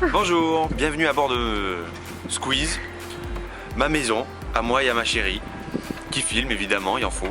Bonjour, bienvenue à bord de Squeeze, ma maison, à moi et à ma chérie, qui filme évidemment, il en faut.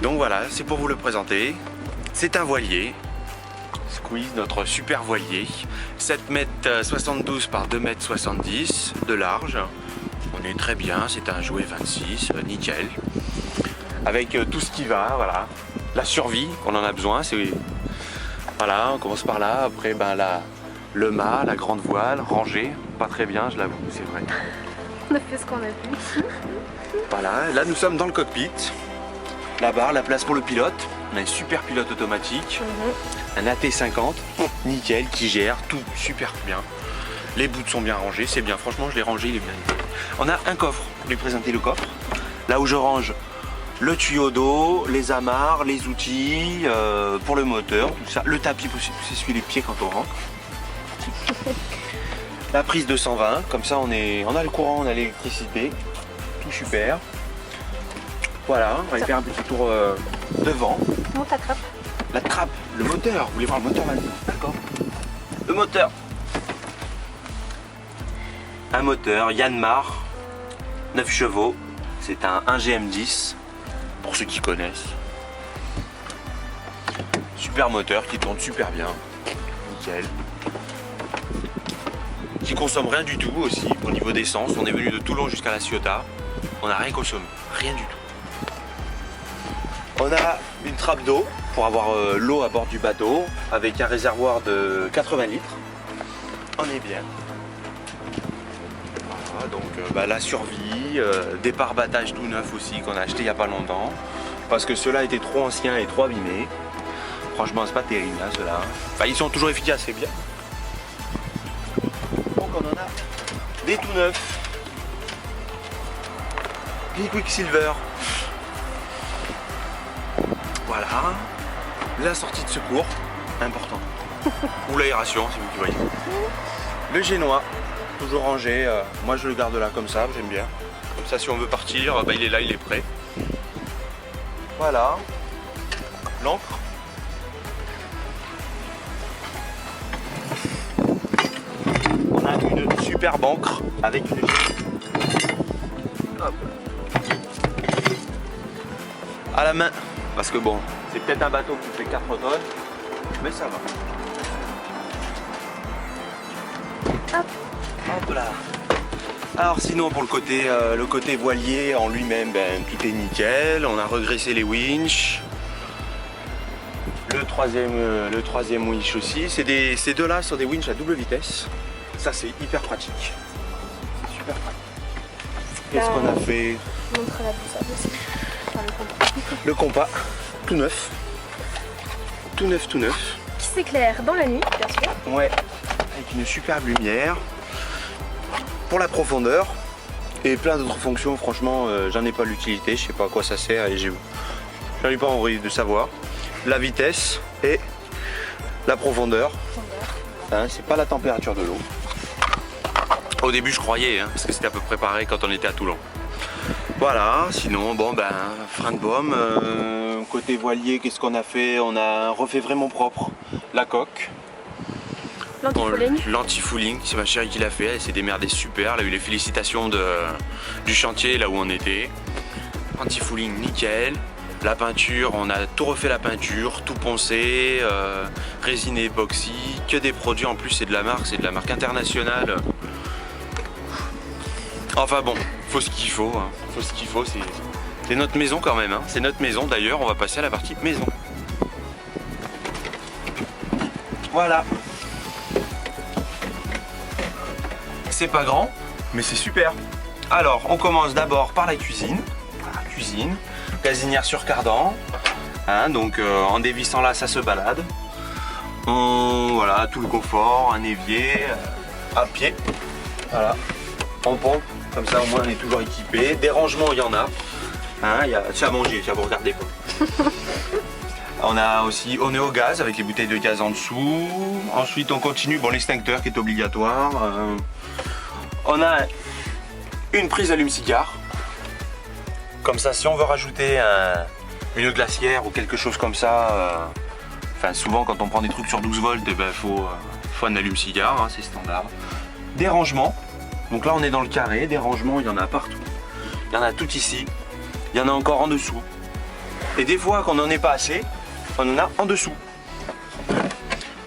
Donc voilà, c'est pour vous le présenter. C'est un voilier, Squeeze, notre super voilier, 7,72 m par 2,70 m de large. On est très bien, c'est un jouet 26, nickel. Avec tout ce qui va, voilà. La survie, on en a besoin, c'est... Voilà, on commence par là, après le mât, la grande voile, rangée, pas très bien, je l'avoue, c'est vrai. On a fait ce qu'on a pu. Voilà, là nous sommes dans le cockpit. La barre, la place pour le pilote. On a un super pilote automatique, un AT50, nickel, qui gère tout super bien. Les bouts sont bien rangés, c'est bien, franchement je l'ai rangé, il est bien nickel. On a un coffre, je vais présenter le coffre. Là où je range le tuyau d'eau, les amarres, les outils pour le moteur, tout ça. Le tapis pour s'essuyer les pieds quand on rentre. La prise de 120, comme ça on a le courant, on a l'électricité, tout super. Voilà, on va aller faire un petit tour devant. Monte la trappe. La trappe, le moteur, vous voulez voir le moteur maintenant? D'accord. Le moteur. Un moteur Yanmar, 9 chevaux, c'est un 1GM10, pour ceux qui connaissent. Super moteur qui tourne super bien, nickel. Qui consomme rien du tout aussi au niveau d'essence. On est venu de Toulon jusqu'à La Ciotat, on n'a rien consommé, rien du tout. On a une trappe d'eau pour avoir l'eau à bord du bateau avec un réservoir de 80 litres. On est bien. Voilà, donc la survie, des pare-battages tout neufs aussi qu'on a acheté il n'y a pas longtemps parce que ceux-là étaient trop anciens et trop abîmés. Franchement c'est pas terrible là ceux-là. Enfin ils sont toujours efficaces, c'est bien. Donc on en a des tout neufs. Des Quicksilver. Voilà. La sortie de secours, important. Ou l'aération, c'est vous qui voyez. Le génois, toujours rangé. Moi je le garde là comme ça, j'aime bien. Comme ça si on veut partir, il est là, il est prêt. Voilà. L'encre. On a une superbe encre avec une... Hop. À la main. Parce que bon, c'est peut-être un bateau qui fait 4 tonnes, mais ça va. Hop. Hop là. Alors sinon pour le côté voilier en lui-même, tout est nickel. On a regraissé les winches. Le troisième winch aussi. Ces deux-là sont des winches à double vitesse. Ça c'est hyper pratique. C'est super pratique. Qu'est-ce qu'on a fait? Montre la boussole aussi. Enfin, le compas. Le compas, tout neuf. Tout neuf, tout neuf. Qui s'éclaire dans la nuit, bien sûr. Ouais, avec une superbe lumière. Pour la profondeur et plein d'autres fonctions, franchement, j'en ai pas l'utilité, je sais pas à quoi ça sert et j'en ai pas envie de savoir. La vitesse et la profondeur. Hein, c'est pas la température de l'eau. Au début, je croyais, hein, parce que c'était à peu près pareil quand on était à Toulon. Voilà, sinon, frein de baume. Côté voilier, qu'est-ce qu'on a fait? On a refait vraiment propre la coque. L'anti-fouling. L'anti-fouling, c'est ma chérie qui l'a fait, elle s'est démerdée super, elle a eu les félicitations du chantier là où on était. Anti-fouling nickel, la peinture, on a tout refait la peinture, tout poncé, résine époxy, que des produits en plus c'est de la marque internationale. Enfin bon, faut ce qu'il faut, hein. Faut ce qu'il faut, c'est notre maison quand même, hein. C'est notre maison d'ailleurs, on va passer à la partie maison. Voilà. C'est pas grand, mais c'est super. Alors, on commence d'abord par la cuisine. Voilà, cuisine, gazinière sur cardan. Hein, donc en dévissant là, ça se balade. Voilà, tout le confort, un évier à pied. Voilà, en pompe, comme ça au moins on est toujours équipé. Des rangements, il y en a. Hein, c'est à manger, ça vous regardez pas. On est au gaz avec les bouteilles de gaz en dessous. Ensuite on continue, l'extincteur qui est obligatoire. On a une prise allume-cigare. Comme ça, si on veut rajouter une glacière ou quelque chose comme ça, souvent quand on prend des trucs sur 12 volts, faut fois un allume-cigare, hein, c'est standard. Des rangements, donc là on est dans le carré, des rangements il y en a partout. Il y en a tout ici, il y en a encore en dessous. Et des fois qu'on n'en est pas assez, on en a en dessous.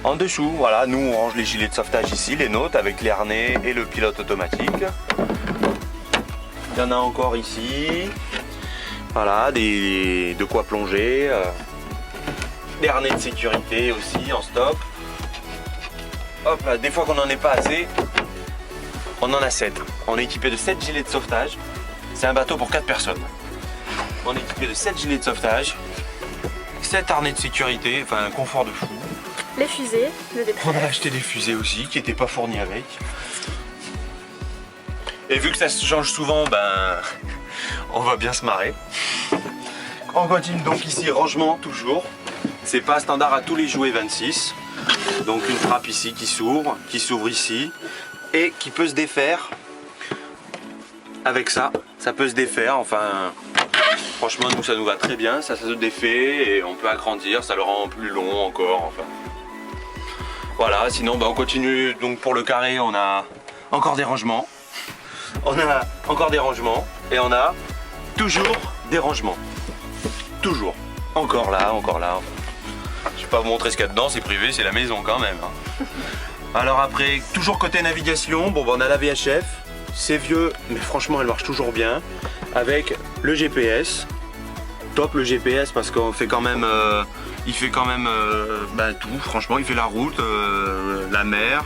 En dessous, voilà, nous on range les gilets de sauvetage ici, les nôtres, avec les harnais et le pilote automatique. Il y en a encore ici. Voilà, de quoi plonger. Des harnais de sécurité aussi en stock. Hop là, des fois qu'on n'en est pas assez, on en a 7. On est équipé de 7 gilets de sauvetage. C'est un bateau pour 4 personnes. On est équipé de 7 gilets de sauvetage, 7 harnais de sécurité, enfin un confort de fou. Les fusées, le détruire. On a acheté des fusées aussi qui n'étaient pas fournies avec. Et vu que ça se change souvent, ben on va bien se marrer. On continue donc ici, rangement toujours. C'est pas standard à tous les jouets 26. Donc une trappe ici qui s'ouvre ici et qui peut se défaire. Avec ça, ça peut se défaire. Enfin, franchement, nous ça nous va très bien. Ça se défait et on peut agrandir, ça le rend plus long encore. Enfin, voilà. Sinon, ben, on continue. Donc pour le carré, on a encore des rangements. On a encore des rangements et on a toujours des rangements. Toujours. Encore là, encore là. Je vais pas vous montrer ce qu'il y a dedans, c'est privé, c'est la maison quand même. Hein. Alors après, toujours côté navigation, bon, on a la VHF. C'est vieux, mais franchement, elle marche toujours bien. Avec le GPS. Top le GPS parce qu'on fait quand même, il fait quand même tout. Franchement, il fait la route, la mer,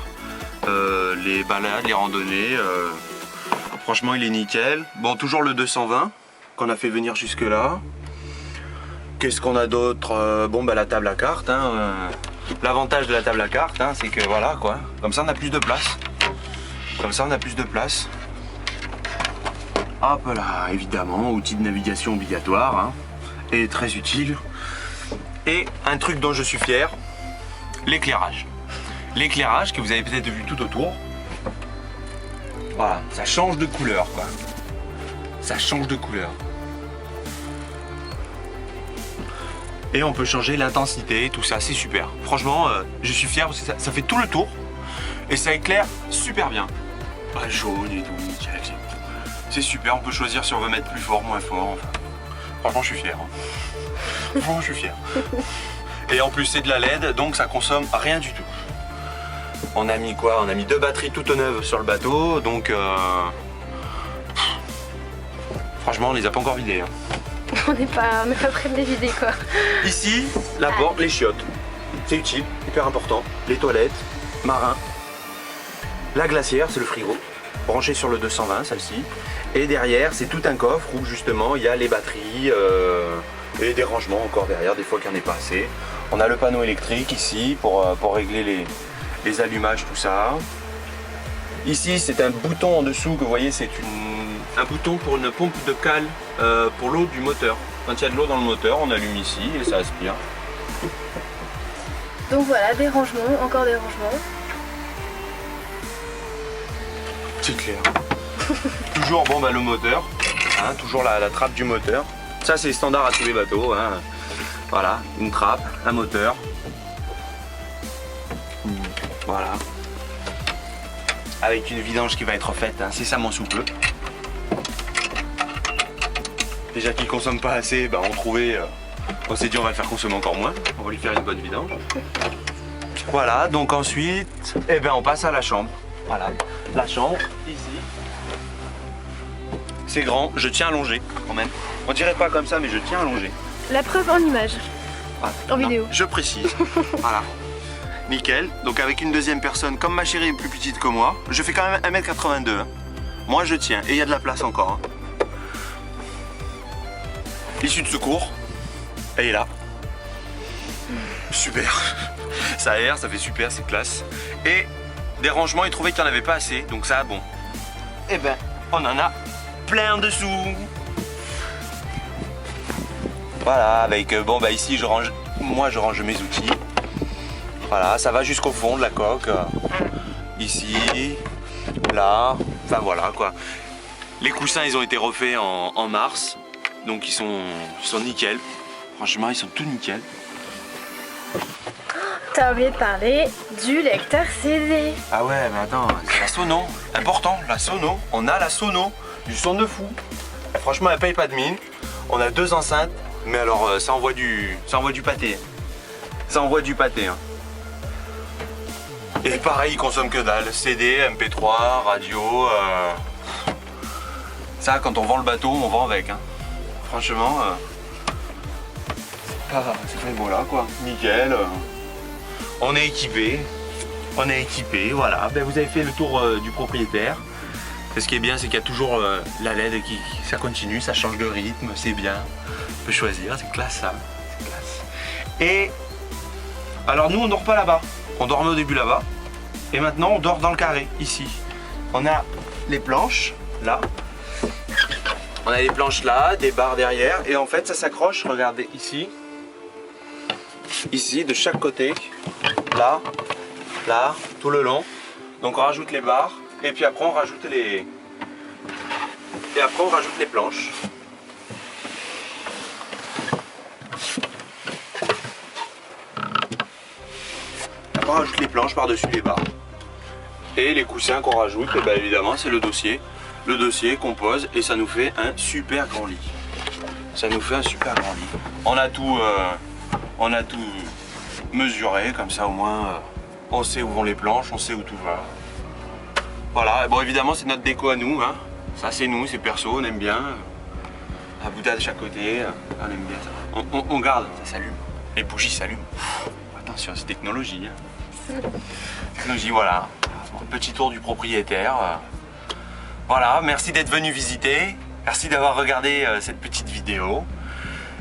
les balades, les randonnées. Franchement, il est nickel. Bon, toujours le 220 qu'on a fait venir jusque là. Qu'est-ce qu'on a d'autre? Bon, bah la table à cartes. Hein, l'avantage de la table à cartes, hein, c'est que voilà quoi. Comme ça, on a plus de place. Comme ça, on a plus de place. Hop là, évidemment, outil de navigation obligatoire, hein, et très utile. Et un truc dont je suis fier, l'éclairage. L'éclairage que vous avez peut-être vu tout autour. Voilà, ça change de couleur quoi. Ça change de couleur. Et on peut changer l'intensité, tout ça, c'est super. Franchement, je suis fier parce que ça fait tout le tour et ça éclaire super bien. Ah, jaune et tout, nickel. C'est super, on peut choisir si on veut mettre plus fort, moins fort. Enfin, franchement, je suis fier. Hein. Franchement, je suis fier. Et en plus, c'est de la LED, donc ça consomme rien du tout. On a mis quoi? On a mis 2 batteries toutes neuves sur le bateau, donc franchement, on les a pas encore vidées. Hein. On n'est pas près de les vider quoi. Ici, la porte, les chiottes. C'est utile, hyper important. Les toilettes, marins. La glacière, c'est le frigo. Branché sur le 220, celle-ci. Et derrière, c'est tout un coffre où justement il y a les batteries et des rangements encore derrière, des fois qu'il n'y en ait pas assez. On a le panneau électrique ici pour régler les allumages, tout ça. Ici, c'est un bouton en dessous que vous voyez, c'est un bouton pour une pompe de cale pour l'eau du moteur. Quand il y a de l'eau dans le moteur, on allume ici et ça aspire. Donc voilà, des rangements, encore des rangements. C'est clair. Toujours bon, bah, le moteur, hein, toujours la trappe du moteur. Ça c'est standard à tous les bateaux. Hein. Voilà, une trappe, un moteur. Voilà. Avec une vidange qui va être faite incessamment sous peu. Déjà qu'il consomme pas assez, bah, on s'est dit on va le faire consommer encore moins. On va lui faire une bonne vidange. Voilà, donc ensuite, eh ben, on passe à la chambre. Voilà, la chambre, ici. C'est grand, je tiens allongé quand même. On dirait pas comme ça, mais je tiens allongé. La preuve en image, Voilà. en vidéo. Je précise. Voilà. Nickel. Donc avec une deuxième personne, comme ma chérie est plus petite que moi, je fais quand même 1m82. Hein. Moi je tiens, et il y a de la place encore. Hein. Issue de secours, elle est là. Super. Ça aère, ça fait super, c'est classe. Et des rangements, ils trouvaient qu'il n'y en avait pas assez, donc ça, bon. Eh ben, on en a plein dessous. Voilà, avec, bon bah ici, moi je range mes outils. Voilà, ça va jusqu'au fond de la coque. Ici, là, enfin voilà quoi. Les coussins, ils ont été refaits en mars, donc ils sont nickel. Franchement, ils sont tout nickel. t'as oublié de parler du lecteur CD. Ah ouais, mais attends, c'est la sono. Important, la sono. On a la sono, du son de fou. Franchement, elle paye pas de mine. On a 2 enceintes, mais alors ça envoie du pâté. Ça envoie du pâté. Hein. Et pareil, il consomme que dalle. CD, MP3, radio. Ça, quand on vend le bateau, on vend avec. Hein. Franchement, c'est très beau là, quoi. Nickel. On est équipé. On est équipé, voilà. Ben, vous avez fait le tour du propriétaire. Et ce qui est bien, c'est qu'il y a toujours la LED ça continue, ça change de rythme, c'est bien. On peut choisir, c'est classe ça. C'est classe. Et alors nous, on dort pas là-bas. On dormait au début là-bas. Et maintenant, on dort dans le carré, ici. On a les planches, là. On a les planches là, des barres derrière. Et en fait, ça s'accroche, regardez, ici. Ici, de chaque côté. Là, là, tout le long. Donc on rajoute les barres. Et puis après, on rajoute les... Et après, on rajoute les planches. Après, on rajoute les planches par-dessus les barres. Et les coussins qu'on rajoute, et bien évidemment, c'est le dossier. Le dossier qu'on pose et ça nous fait un super grand lit. Ça nous fait un super grand lit. On a tout mesuré, comme ça au moins on sait où vont les planches, on sait où tout va. Voilà, bon évidemment c'est notre déco à nous, hein. Ça c'est nous, c'est perso, on aime bien. La bouteille de chaque côté, on aime bien ça. On garde, ça s'allume. Les bougies s'allument. Attention, c'est technologie. Hein. Technologie, voilà. Bon, petit tour du propriétaire. Voilà, merci d'être venu visiter. Merci d'avoir regardé cette petite vidéo.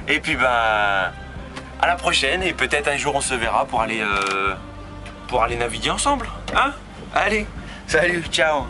Et puis ben, à la prochaine et peut-être un jour on se verra pour aller naviguer ensemble. Hein? Allez, salut, ciao.